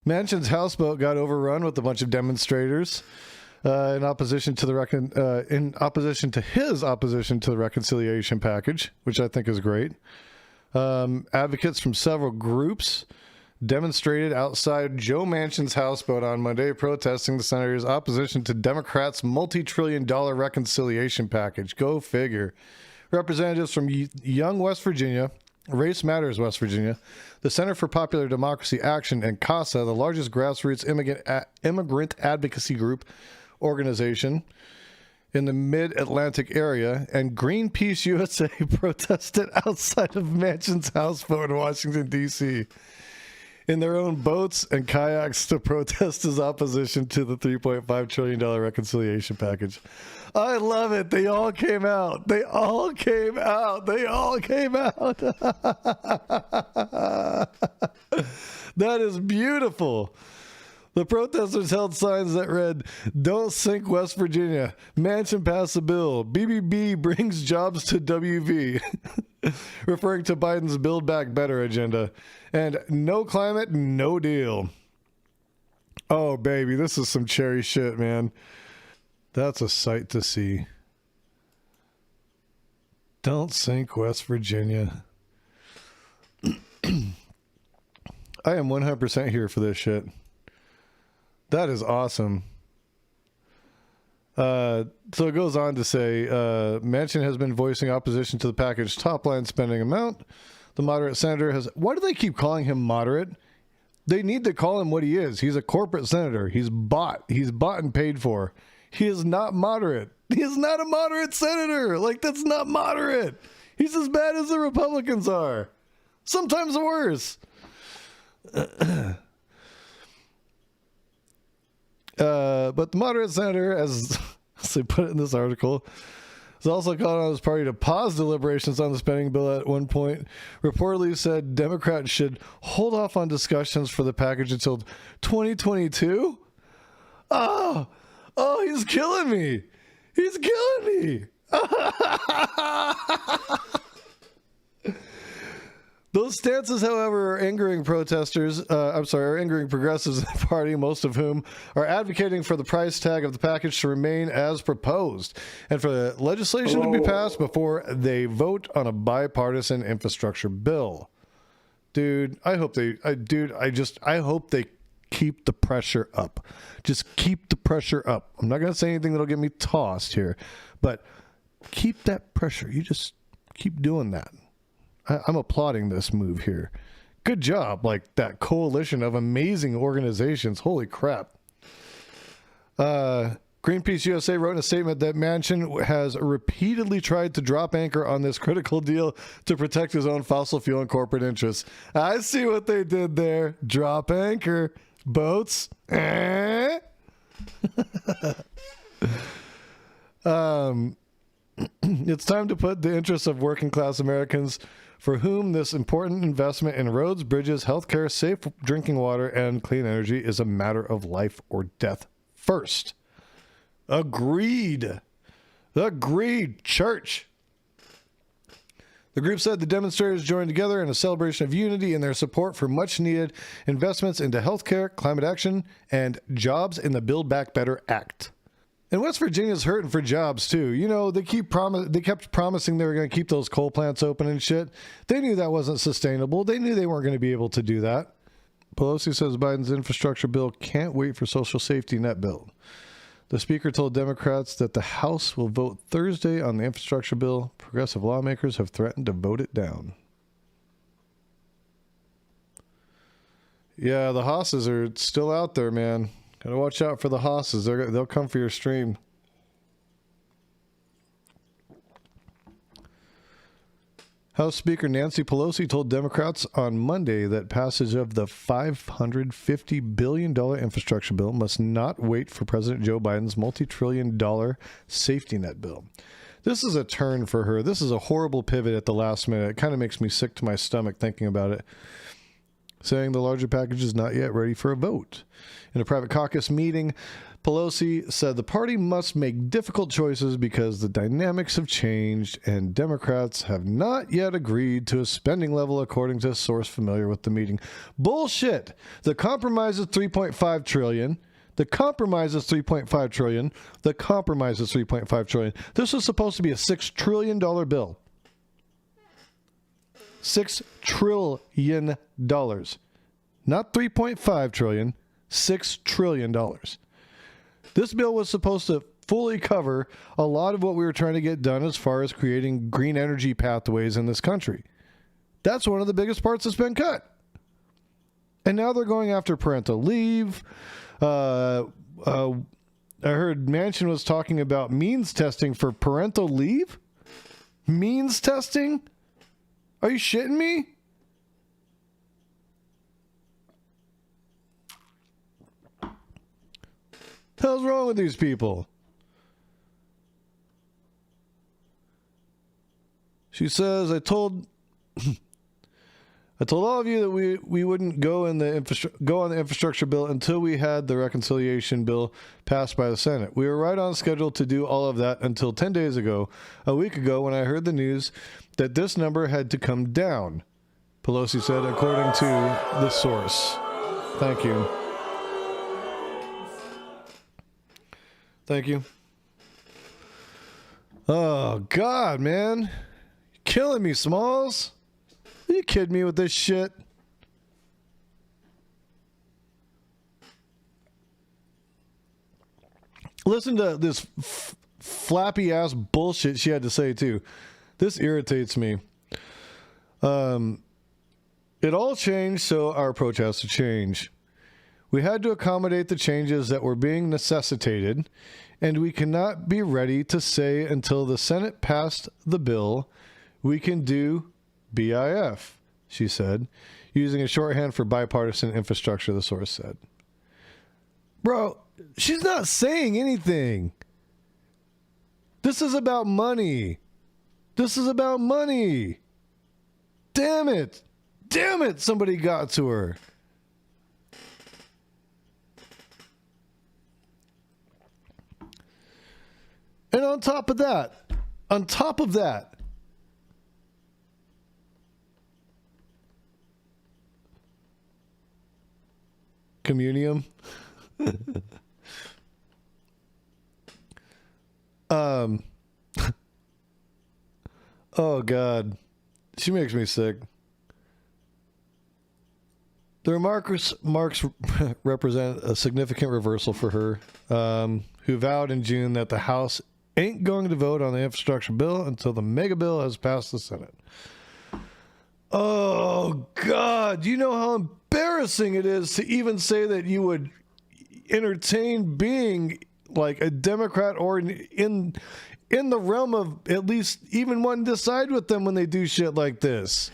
Manchin's houseboat got overrun with a bunch of demonstrators in opposition to his opposition to the reconciliation package, which I think is great. Advocates from several groups demonstrated outside Joe Manchin's houseboat on Monday, protesting the senator's opposition to Democrats' multi-trillion-dollar reconciliation package. Go figure. Representatives from Young, West Virginia, Race Matters, West Virginia, the Center for Popular Democracy Action, and CASA, the largest grassroots immigrant advocacy group organization in the mid-Atlantic area, and Greenpeace USA protested outside of Manchin's houseboat in Washington, D.C. in their own boats and kayaks to protest his opposition to the $3.5 trillion reconciliation package. I love it. They all came out. They all came out. They all came out. That is beautiful. The protesters held signs that read, "Don't sink West Virginia. Manchin pass a bill. BBB brings jobs to WV." Referring to Biden's Build Back Better agenda. And no climate, no deal. Oh, baby, this is some cherry shit, man. That's a sight to see. Don't sink West Virginia. I am 100% here for this shit. That is awesome. So it goes on to say, Manchin has been voicing opposition to the package top line spending amount. The moderate senator has... Why do they keep calling him moderate? They need to call him what he is. He's a corporate senator. He's bought. He's bought and paid for. He is not moderate. He is not a moderate senator. Like, that's not moderate. He's as bad as the Republicans are. Sometimes worse. But the moderate senator, as they put it in this article, has also called on his party to pause deliberations on the spending bill at one point. Reportedly said Democrats should hold off on discussions for the package until 2022. Oh, he's killing me. He's killing me. Those stances, however, are angering protesters, are angering progressives in the party, most of whom are advocating for the price tag of the package to remain as proposed and for the legislation to be passed before they vote on a bipartisan infrastructure bill. Dude, I hope they keep the pressure up. Just keep the pressure up. I'm not going to say anything that'll get me tossed here, but keep that pressure. You just keep doing that. I'm applauding this move here. Good job, like that coalition of amazing organizations. Holy crap. Greenpeace USA wrote in a statement that Manchin has repeatedly tried to drop anchor on this critical deal to protect his own fossil fuel and corporate interests. I see what they did there. Drop anchor. Boats. It's time to put the interests of working class Americans, for whom this important investment in roads, bridges, healthcare, safe drinking water, and clean energy is a matter of life or death first. Agreed. Agreed, church. The group said the demonstrators joined together in a celebration of unity in their support for much-needed investments into healthcare, climate action, and jobs in the Build Back Better Act. And West Virginia's hurting for jobs, too. You know, they kept promising they were going to keep those coal plants open and shit. They knew that wasn't sustainable. They knew they weren't going to be able to do that. Pelosi says Biden's infrastructure bill can't wait for social safety net bill. The speaker told Democrats that the House will vote Thursday on the infrastructure bill. Progressive lawmakers have threatened to vote it down. Yeah, the Hosses are still out there, man. Gotta watch out for the Hosses. They'll come for your stream. House Speaker Nancy Pelosi told Democrats on Monday that passage of the $550 billion infrastructure bill must not wait for President Joe Biden's multi-trillion-dollar safety net bill. This is a turn for her. This is a horrible pivot at the last minute. It kind of makes me sick to my stomach thinking about it. saying the larger package is not yet ready for a vote. In a private caucus meeting, Pelosi said the party must make difficult choices because the dynamics have changed and Democrats have not yet agreed to a spending level, according to a source familiar with the meeting. Bullshit. The compromise is $3.5 trillion. The compromise is $3.5 trillion. The compromise is $3.5 trillion. This was supposed to be a $6 trillion bill. $6 trillion. Not $3.5 trillion. $6 trillion. This bill was supposed to fully cover a lot of what we were trying to get done as far as creating green energy pathways in this country. That's one of the biggest parts that's been cut. And now they're going after parental leave. I heard Manchin was talking about means testing for parental leave. Means testing? Are you shitting me? The hell's wrong with these people? She says, I told all of you that we wouldn't go on the infrastructure bill until we had the reconciliation bill passed by the Senate. We were right on schedule to do all of that until 10 days ago, a week ago, when I heard the news that this number had to come down, Pelosi said, according to the source. Thank you. Thank you. Oh, God, man. You're killing me, Smalls. Are you kidding me with this shit? Listen to this flappy ass bullshit she had to say too. This irritates me. It all changed, so our approach has to change. We had to accommodate the changes that were being necessitated, and we cannot be ready to say until the Senate passed the bill we can do BIF, she said, using a shorthand for bipartisan infrastructure, the source said. Bro, she's not saying anything. This is about money. This is about money. Damn it. Damn it, somebody got to her. And on top of that, communium. Oh God, she makes me sick. The remarks represent a significant reversal for her, who vowed in June that the House ain't going to vote on the infrastructure bill until the mega bill has passed the Senate. Oh, God. Do you know how embarrassing it is to even say that you would entertain being like a Democrat or in the realm of at least even one to side with them when they do shit like this?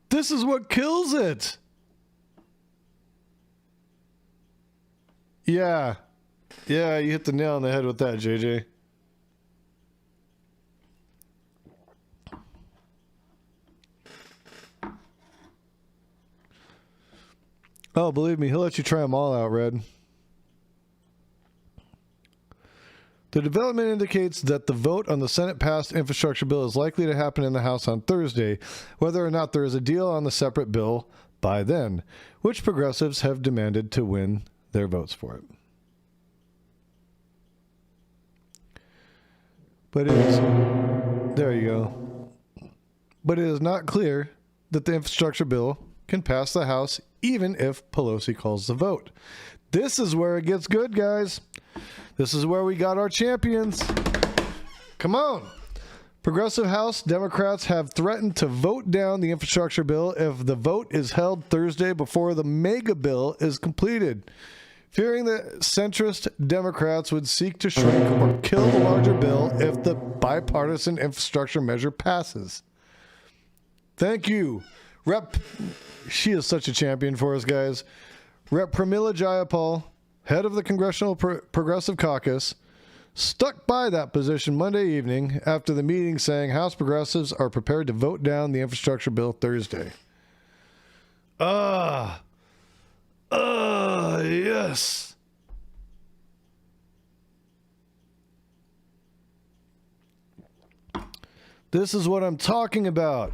This is what kills it. Yeah. Yeah, you hit the nail on the head with that, JJ. Oh, believe me, he'll let you try them all out, Red. The development indicates that the vote on the Senate-passed infrastructure bill is likely to happen in the House on Thursday, whether or not there is a deal on the separate bill by then, which progressives have demanded to win their votes for it. But it is, there you go. But it is not clear that the infrastructure bill can pass the House even if Pelosi calls the vote. This is where it gets good, guys. This is where we got our champions. Come on. Progressive House Democrats have threatened to vote down the infrastructure bill if the vote is held Thursday before the mega bill is completed, fearing that centrist Democrats would seek to shrink or kill the larger bill if the bipartisan infrastructure measure passes. Thank you. She is such a champion for us, guys. Rep. Pramila Jayapal, head of the Congressional Progressive Caucus, stuck by that position Monday evening after the meeting, saying House progressives are prepared to vote down the infrastructure bill Thursday. Yes. This is what I'm talking about.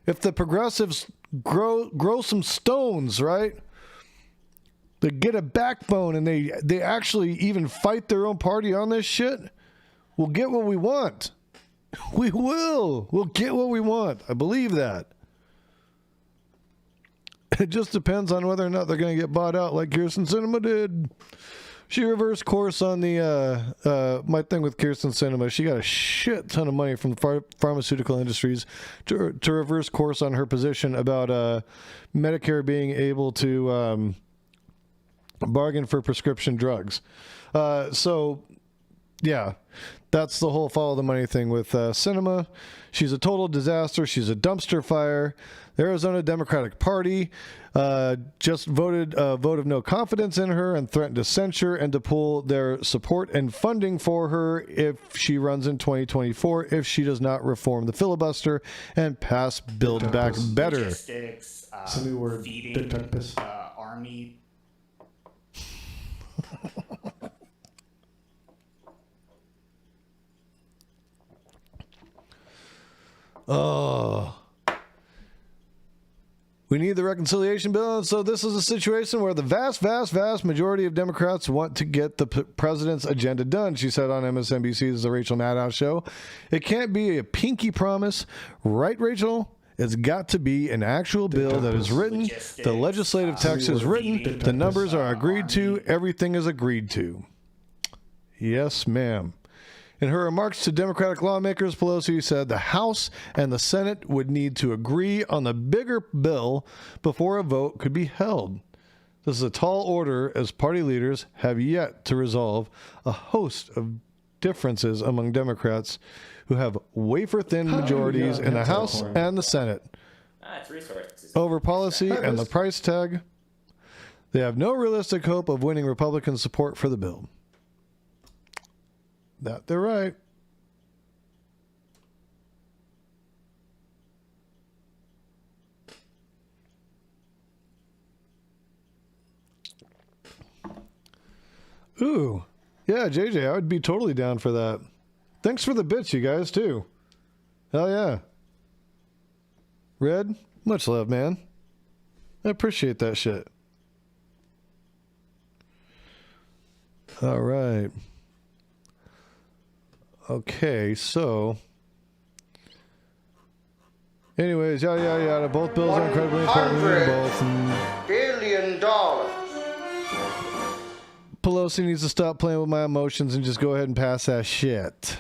If the progressives grow some stones, right? They get a backbone and they actually even fight their own party on this shit, we'll get what we want. We will. We'll get what we want. I believe that. It just depends on whether or not they're going to get bought out like Kyrsten Sinema did. She reversed course on the my thing with Kyrsten Sinema. She got a shit ton of money from the pharmaceutical industries to reverse course on her position about Medicare being able to bargain for prescription drugs. So, yeah, that's the whole follow the money thing with Sinema. She's a total disaster. She's a dumpster fire. The Arizona Democratic Party just voted a vote of no confidence in her and threatened to censure and to pull their support and funding for her if she runs in 2024, if she does not reform the filibuster and pass Build Back Better. Logistics, It's a new word. feeding, army. Oh. We need the reconciliation bill. And so this is a situation where the vast majority of Democrats want to get the president's agenda done, she said on MSNBC's The Rachel Maddow Show. It can't be a pinky promise. Right, Rachel? It's got to be an actual bill that is written. The legislative text is written. The numbers are agreed to. Everything is agreed to. Yes, ma'am. In her remarks to Democratic lawmakers, Pelosi said the House and the Senate would need to agree on the bigger bill before a vote could be held. This is a tall order, as party leaders have yet to resolve a host of differences among Democrats who have wafer-thin majorities in the House and the Senate It's resources. over policy and the price tag. They have no realistic hope of winning Republican support for the bill. That they're right. Ooh. Yeah, JJ, I would be totally down for that. Thanks for the bits, you guys, too. Hell yeah. Red, much love, man. I appreciate that shit. All right. Okay, so anyways, yada. Both bills are incredibly important. Both. $100 billion. Pelosi needs to stop playing with my emotions and just go ahead and pass that shit.